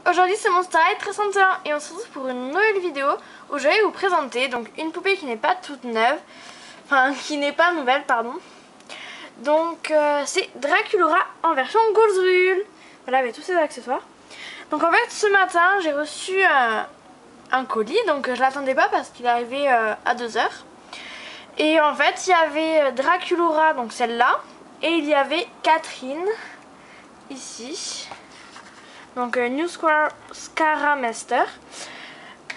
Aujourd'hui c'est Monster High 361 et on se retrouve pour une nouvelle vidéo où je vais vous présenter donc une poupée qui n'est pas toute neuve, enfin qui n'est pas nouvelle pardon. Donc c'est Draculaura en version Goldrule. Voilà, avec tous ses accessoires. Donc en fait ce matin j'ai reçu un colis, donc je l'attendais pas parce qu'il est arrivé à 2 h. Et en fait il y avait Draculaura, donc celle-là, et il y avait Catherine ici. Donc New Scaramaster.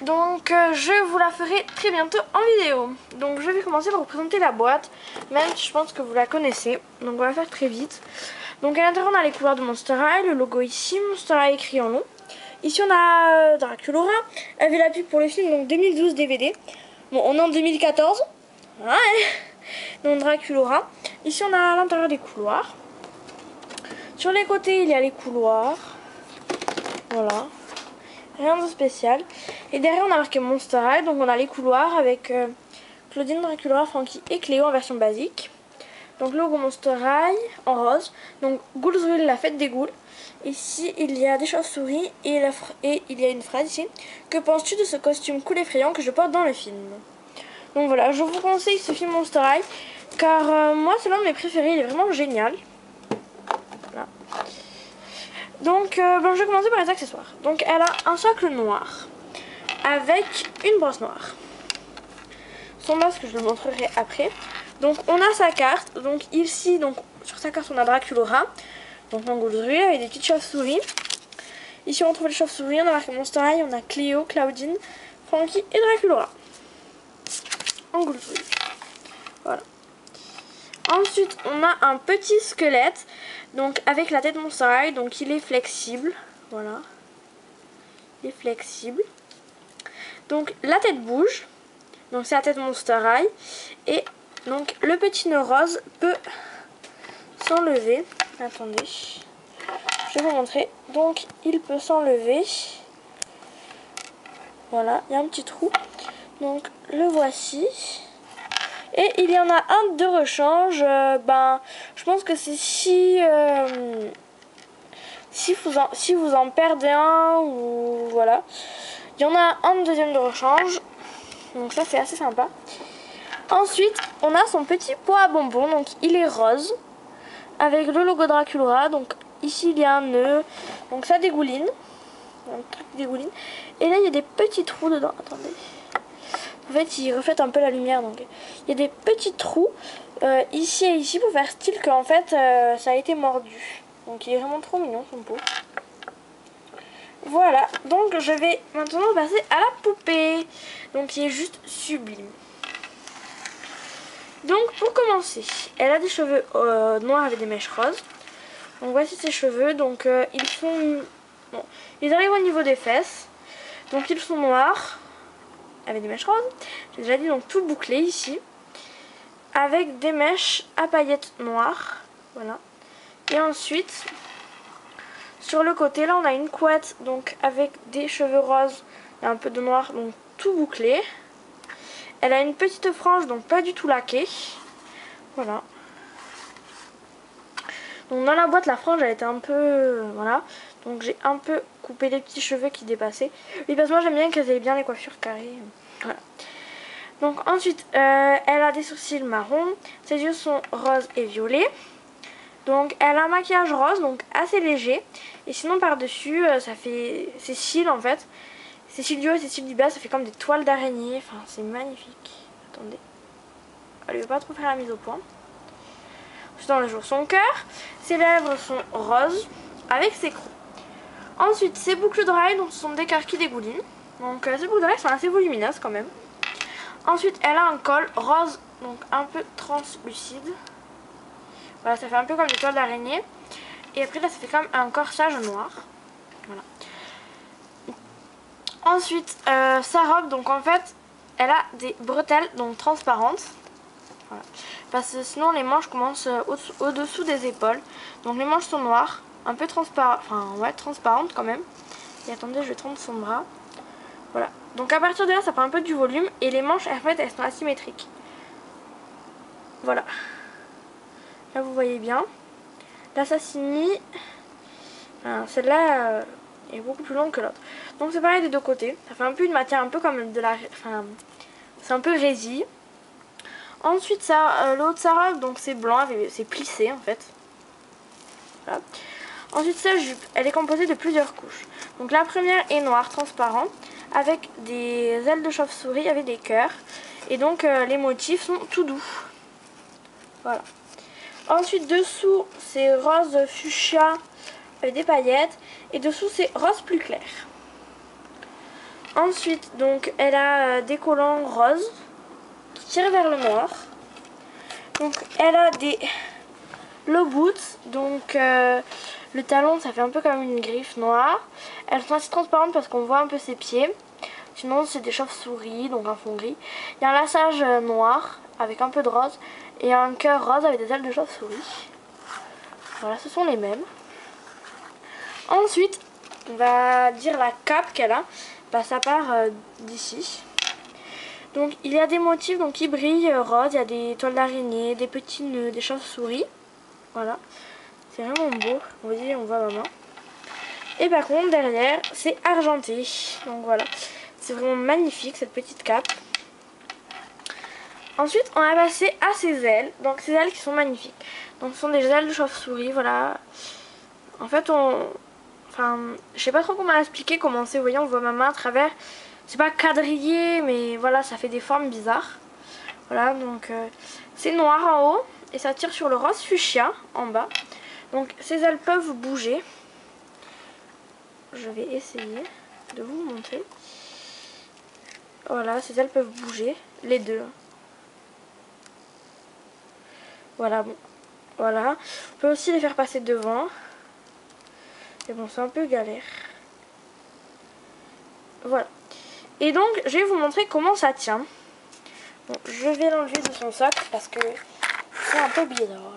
Donc je vous la ferai très bientôt en vidéo. Donc je vais commencer par vous présenter la boîte, même si je pense que vous la connaissez. Donc on va faire très vite. Donc à l'intérieur on a les couleurs de Monster High, le logo ici, Monster High écrit en long. Ici on a Draculaura, avec la pub pour le film, donc 2012 DVD. Bon, on est en 2014. Ouais. Donc Draculaura. Ici on a à l'intérieur des couloirs. Sur les côtés il y a les couloirs. Voilà, rien de spécial. Et derrière on a marqué Monster High, donc on a les couloirs avec Claudine, Draculaura, Frankie et Cléo en version basique. Donc logo Monster High en rose. Donc Goldrule, la fête des ghouls. Ici il y a des chauves-souris et il y a une phrase ici. Que penses-tu de ce costume cool effrayant que je porte dans le film? Donc voilà, je vous conseille ce film Monster High car moi c'est l'un de mes préférés, il est vraiment génial. Voilà. Donc je vais commencer par les accessoires. Donc elle a un socle noir avec une brosse noire. Son masque je le montrerai après. Donc on a sa carte. Donc ici donc sur sa carte on a Draculaura. Donc en Goldrule avec des petites chauves-souris. Ici on trouve les chauves-souris, on a marqué Monster High, on a Cléo, Claudine, Frankie et Draculaura. En Goldrule. Voilà. Ensuite on a un petit squelette, donc avec la tête Monster High, donc il est flexible, voilà, il est flexible. Donc la tête bouge, donc c'est la tête Monster High, et donc le petit nœud rose peut s'enlever, attendez, je vais vous montrer, donc il peut s'enlever, voilà, il y a un petit trou, donc le voici. Et il y en a un de rechange, je pense que c'est si vous en perdez un ou voilà. Il y en a un deuxième de rechange, donc ça c'est assez sympa. Ensuite on a son petit pot à bonbons, donc il est rose avec le logo Draculaura. Donc ici il y a un nœud, donc ça dégouline, un truc dégouline. Et là il y a des petits trous dedans, attendez. En fait, il reflète un peu la lumière, donc il y a des petits trous ici et ici pour faire style qu'en fait ça a été mordu. Donc il est vraiment trop mignon son pot. Voilà, donc je vais maintenant passer à la poupée, donc qui est juste sublime. Donc pour commencer, elle a des cheveux noirs avec des mèches roses. Donc voici ses cheveux, donc ils arrivent au niveau des fesses, donc ils sont noirs avec des mèches roses, j'ai déjà dit, donc tout bouclé ici, avec des mèches à paillettes noires, voilà. Et ensuite, sur le côté, là on a une couette, donc avec des cheveux roses et un peu de noir, donc tout bouclé. Elle a une petite frange, donc pas du tout laquée, voilà. Donc dans la boîte, la frange elle était un peu, voilà, donc j'ai un peu coupé les petits cheveux qui dépassaient. Oui, parce que moi j'aime bien qu'elles aient bien les coiffures carrées, voilà. Donc ensuite, elle a des sourcils marron, ses yeux sont roses et violets. Donc elle a un maquillage rose, donc assez léger. Et sinon par dessus, ça fait ses cils en fait. Ses cils du haut et ses cils du bas, ça fait comme des toiles d'araignée. Enfin c'est magnifique. Attendez. Elle ne veut pas trop faire la mise au point. Ensuite on a toujours son cœur. Ses lèvres sont roses avec ses crocs. Ensuite ses boucles d'oreilles, donc ce sont des cœurs qui dégoulinent. Donc ces boucles d'oreilles sont assez volumineuses quand même. Ensuite elle a un col rose, donc un peu translucide. Voilà, ça fait un peu comme des toiles d'araignée. Et après là ça fait comme un corsage noir. Voilà. Ensuite sa robe, donc en fait elle a des bretelles donc transparentes. Voilà. Parce que sinon les manches commencent au-dessous des épaules. Donc les manches sont noires, un peu transparentes, enfin ouais, transparentes quand même. Et attendez, je vais tendre son bras. Voilà. Donc à partir de là ça prend un peu du volume. Et les manches en fait elles sont asymétriques. Voilà. Là vous voyez bien. Là ça signifie. Celle-là est beaucoup plus long que l'autre. Donc c'est pareil des deux côtés. Ça fait un peu une matière un peu comme de la... Enfin, c'est un peu résille. Ensuite ça, le haut de sa robe, donc c'est blanc, c'est plissé en fait. Voilà. Ensuite sa jupe, elle est composée de plusieurs couches. Donc la première est noire, transparent, avec des ailes de chauve-souris, avec des cœurs. Et donc les motifs sont tout doux. Voilà. Ensuite dessous c'est rose fuchsia avec des paillettes. Et dessous c'est rose plus clair. Ensuite donc elle a des collants roses qui tirent vers le noir. Donc elle a des low boots, donc le talon ça fait un peu comme une griffe noire. Elles sont assez transparentes parce qu'on voit un peu ses pieds. Sinon c'est des chauves-souris, donc un fond gris. Il y a un laçage noir avec un peu de rose et un cœur rose avec des ailes de chauve-souris. Voilà, ce sont les mêmes. Ensuite on va dire la cape qu'elle a, bah, ça part d'ici. Donc il y a des motifs donc, qui brillent rose, il y a des toiles d'araignée, des petits nœuds, des chauves-souris. Voilà, c'est vraiment beau, vous voyez, on voit ma main. Et par contre derrière c'est argenté, donc voilà, c'est vraiment magnifique cette petite cape. Ensuite on va passer à ses ailes, donc ces ailes qui sont magnifiques. Donc ce sont des ailes de chauve-souris, voilà. En fait enfin je sais pas trop comment expliquer comment c'est, vous voyez on voit ma main à travers. C'est pas quadrillé mais voilà ça fait des formes bizarres. Voilà donc c'est noir en haut. Et ça tire sur le rose fuchsia en bas. Donc ces ailes peuvent bouger. Je vais essayer de vous montrer. Voilà, ces ailes peuvent bouger. Les deux. Voilà, bon. Voilà. On peut aussi les faire passer devant. Mais bon, c'est un peu galère. Voilà. Et donc, je vais vous montrer comment ça tient. Bon, je vais l'enlever de son socle parce que c'est un peu bizarre.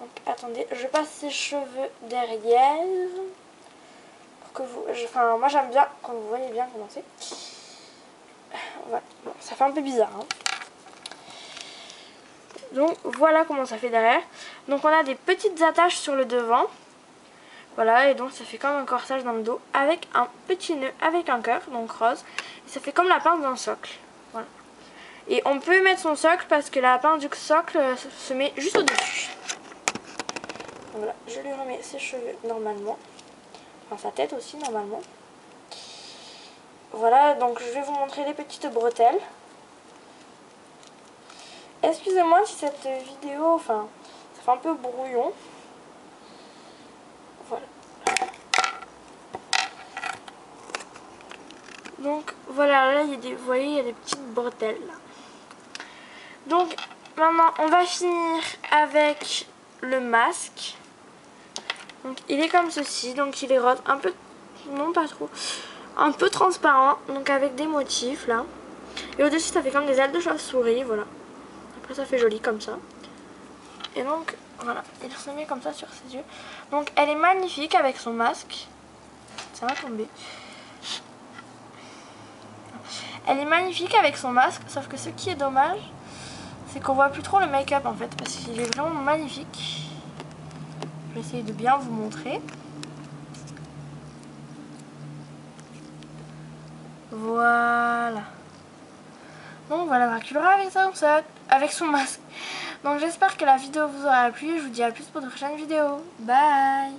Donc attendez, je passe ses cheveux derrière pour que vous... Enfin, moi j'aime bien quand vous voyez bien comment c'est. Voilà, bon, ça fait un peu bizarre. Hein. Donc voilà comment ça fait derrière. Donc on a des petites attaches sur le devant. Voilà, et donc ça fait comme un corsage dans le dos avec un petit nœud avec un cœur, donc rose. Et ça fait comme la pince d'un socle. Voilà. Et on peut mettre son socle parce que la pince du socle se met juste au-dessus. Voilà, je lui remets ses cheveux normalement. Enfin sa tête aussi normalement. Voilà, donc je vais vous montrer les petites bretelles. Excusez-moi si cette vidéo, enfin, ça fait un peu brouillon. Voilà. Donc voilà, là il y a des, vous voyez, il y a des petites bretelles là. Donc maintenant on va finir avec le masque. Donc il est comme ceci, donc il est rose, un peu, non pas trop, un peu transparent, donc avec des motifs là. Et au-dessus ça fait comme des ailes de chauve-souris, voilà. Après ça fait joli comme ça. Et donc voilà, il se met comme ça sur ses yeux. Donc elle est magnifique avec son masque. Ça va tomber. Elle est magnifique avec son masque, sauf que ce qui est dommage, c'est qu'on voit plus trop le make-up en fait, parce qu'il est vraiment magnifique. Je vais essayer de bien vous montrer. Voilà. Donc voilà, Dracula avec son masque. Donc j'espère que la vidéo vous aura plu. Je vous dis à plus pour de prochaines vidéos. Bye.